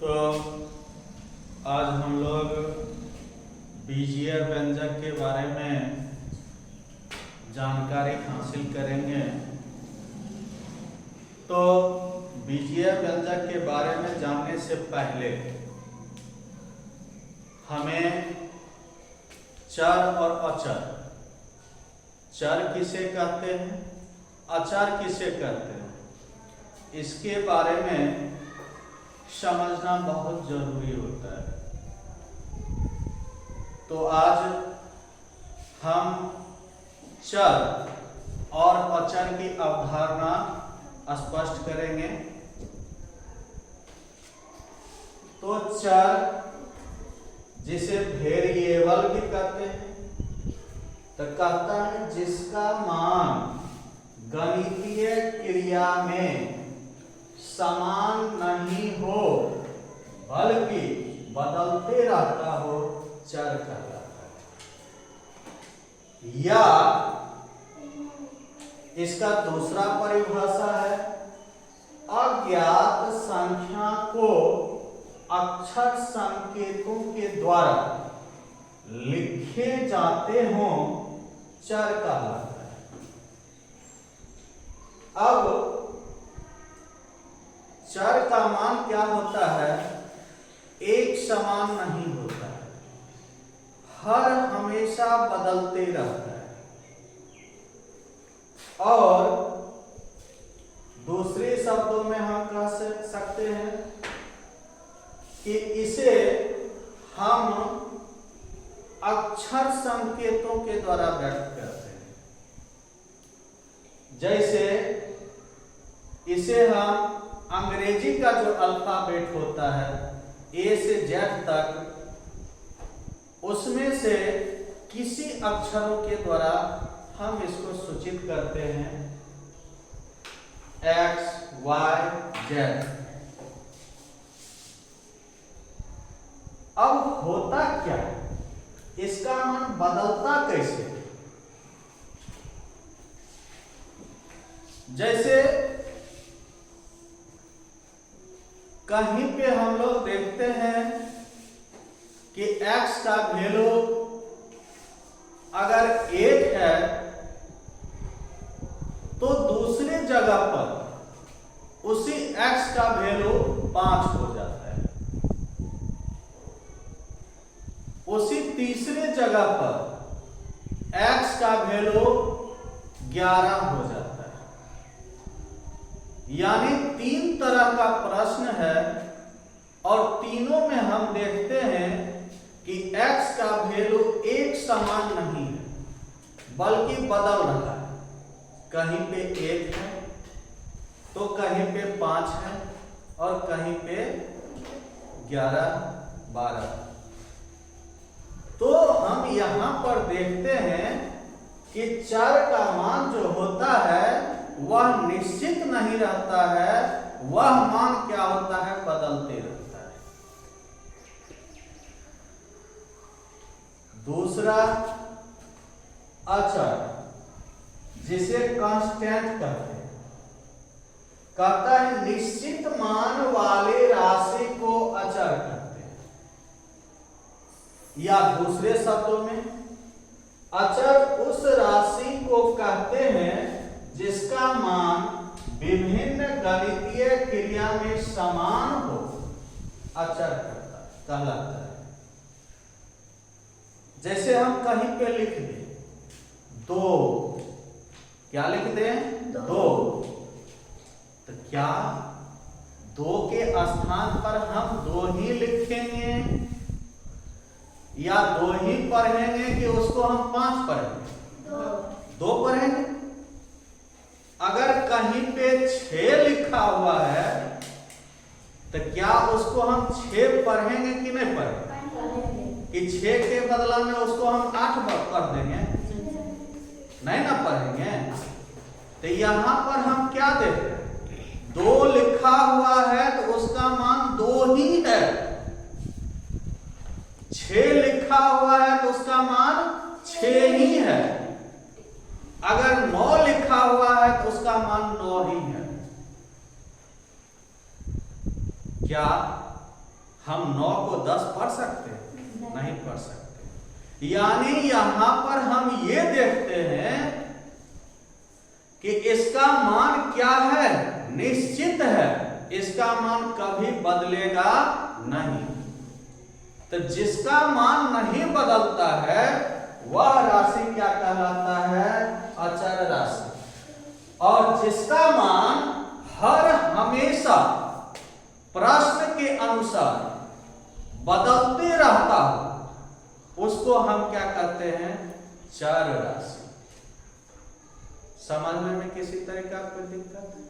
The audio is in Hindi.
तो आज हम लोग बीजीय व्यंजक के बारे में जानकारी हासिल करेंगे। तो बीजीय व्यंजक के बारे में जानने से पहले हमें चर और अचर, चर किसे कहते हैं, अचर किसे कहते हैं, इसके बारे में समझना बहुत जरूरी होता है। तो आज हम चर और अचर की अवधारणा स्पष्ट करेंगे। तो चर जिसे वेरिएबल भी कहते हैं, तो कहता है जिसका मान गणितीय क्रिया में समान नहीं हो बल्कि बदलते रहता हो, चर कहलाता है। या इसका दूसरा परिभाषा है अज्ञात संख्या को अक्षर संकेतों के द्वारा लिखे जाते हों, चर कहलाता है। अब चर का मान क्या होता है, एक समान नहीं होता है, हर हमेशा बदलते रहता है। और दूसरे शब्दों में हम कह सकते हैं कि इसे हम अक्षर संकेतों के द्वारा व्यक्त करते हैं। जैसे इसे हम अंग्रेजी का जो अल्फाबेट होता है ए से जेड तक, उसमें से किसी अक्षरों के द्वारा हम इसको सूचित करते हैं एक्स वाई जेड। अब होता क्या है, इसका मान बदलता कैसे? जैसे कहीं पे हम लोग देखते हैं कि x का वैल्यू अगर 1 है तो दूसरी जगह पर उसी x का वैल्यू 5 हो जाता है, उसी तीसरे जगह पर x का वैल्यू 11 हो जाता है। यानी 3 तरह का प्रश्न है और तीनों में हम देखते हैं कि x का वैल्यू एक समान नहीं है बल्कि बदल रहा है। कहीं पे 1 है तो कहीं पे 5 है और कहीं पे 11 12। तो हम यहां पर देखते हैं कि चर का मान जो होता है वह निश्चित नहीं रहता है, वह मान क्या होता है, बदलते रहता है। दूसरा अचर जिसे कांस्टेंट कहते हैं, कहता है निश्चित मान वाले राशि को अचर कहते हैं। या दूसरे शब्दों में अचर उस राशि को कहते हैं जिसका मान विभिन्न गणितीय क्रिया में समान हो, अचर कहलाता है। जैसे हम कहीं पे लिख दें 2, क्या लिख दें 2, तो क्या 2 के स्थान पर हम 2 ही लिखेंगे या 2 ही पढ़ेंगे कि उसको हम 5 पढ़ेंगे? 2 पढ़ेंगे। अगर कहीं पे 6 लिखा हुआ है तो क्या उसको हम 6 पढ़ेंगे कि नहीं पढ़ेंगे? कि 6 के बदला में उसको हम 8 पढ़ देंगे? नहीं ना पढ़ेंगे। तो यहां पर हम क्या देखते हैं, 2 लिखा हुआ है तो उसका मान 2 ही है। 6 लिखा हुआ है तो उसका मान 6 ही है। अगर 9 लिखा हुआ है तो उसका मान 9 ही है। क्या हम 9 को 10 पढ़ सकते हैं? नहीं पढ़ सकते। यानी यहां पर हम ये देखते हैं कि इसका मान क्या है? निश्चित है, इसका मान कभी बदलेगा नहीं। तो जिसका मान नहीं बदलता है वह राशि क्या कहलाता है? अचर राशि। और जिसका मान हर हमेशा प्रश्न के अनुसार बदलते रहता हो उसको हम क्या कहते हैं? चर राशि। समझने में किसी तरह का कोई दिक्कत है?